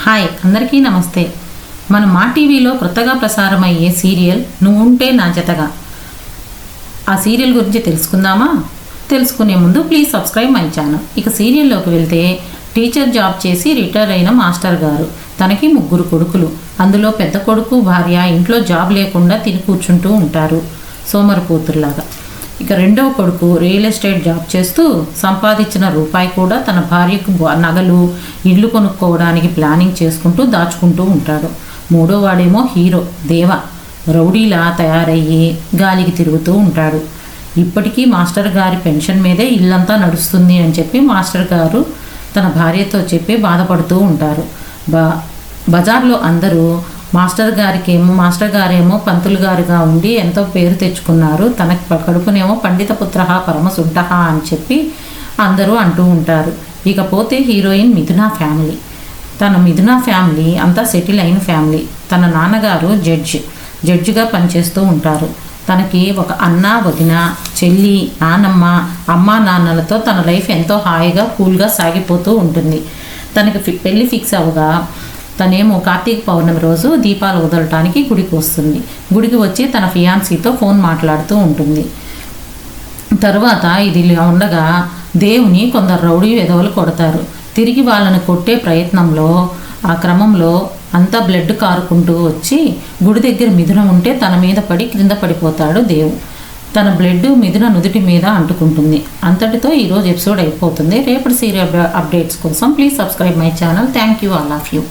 Hi అందరికీ నమస్తే. మన మా టీవీలో కొత్తగా ప్రసారమయ్యే సీరియల్ నువ్వు ఉంటే నా జతగా, ఆ సీరియల్ గురించి తెలుసుకుందామా? తెలుసుకునే ముందు ప్లీజ్ సబ్స్క్రైబ్ మై ఛానల్. ఇక సీరియల్లోకి వెళ్తే, టీచర్ జాబ్ చేసి రిటైర్ అయిన మాస్టర్ గారు, తనకి 3 కొడుకులు. అందులో పెద్ద కొడుకు భార్య ఇంట్లో జాబ్ లేకుండా తిని కూర్చుంటూ ఉంటారు, సోమరిపోతుల్లాగా. ఇక రెండవ కొడుకు రియల్ ఎస్టేట్ జాబ్ చేస్తూ సంపాదించిన రూపాయి కూడా తన భార్యకు నగలు, ఇల్లు కొనుక్కోవడానికి ప్లానింగ్ చేసుకుంటూ దాచుకుంటూ ఉంటాడు. మూడో వాడేమో హీరో దేవ, రౌడీలా తయారయ్యి గాలికి తిరుగుతూ ఉంటాడు. ఇప్పటికీ మాస్టర్ గారి పెన్షన్ మీదే ఇల్లంతా నడుస్తుంది అని చెప్పి మాస్టర్ గారు తన భార్యతో చెప్పి బాధపడుతూ ఉంటారు. బజార్లో అందరూ మాస్టర్ గారేమో పంతులు గారుగా ఉండి ఎంతో పేరు తెచ్చుకున్నారు, తన కడుపునేమో పండిత పుత్ర పరమసుంఠ అని చెప్పి అందరూ అంటూ ఉంటారు. ఇకపోతే హీరోయిన్ మిథున ఫ్యామిలీ. తన మిథున ఫ్యామిలీ అంతా సెటిల్ అయిన ఫ్యామిలీ. తన నాన్నగారు జడ్జిగా పనిచేస్తూ ఉంటారు. తనకి ఒక అన్న, వదిన, చెల్లి, నానమ్మ, అమ్మ నాన్నలతో తన లైఫ్ ఎంతో హాయిగా కూల్గా సాగిపోతూ ఉంటుంది. తనకి పెళ్ళి ఫిక్స్ అవగా తనేమో కార్తీక పౌర్ణమి రోజు దీపాలు వదలటానికి గుడికి వస్తుంది. గుడికి వచ్చి తన ఫియాన్సీతో ఫోన్ మాట్లాడుతూ ఉంటుంది. తరువాత ఇది ఉండగా దేవుని కొందరు రౌడీ వెధవలు కొడతారు. తిరిగి వాళ్ళని కొట్టే ప్రయత్నంలో ఆ క్రమంలో అంతా బ్లడ్ కారుకుంటూ వచ్చి గుడి దగ్గర మిథున ఉంటే తన మీద పడి క్రింద పడిపోతాడు దేవు. తన బ్లడ్ మిథున నుదుటి మీద అంటుకుంటుంది. అంతటితో ఈరోజు ఎపిసోడ్ అయిపోతుంది. రేపటి సీరియల్ అప్డేట్స్ కోసం please subscribe my channel. Thank you, all of you.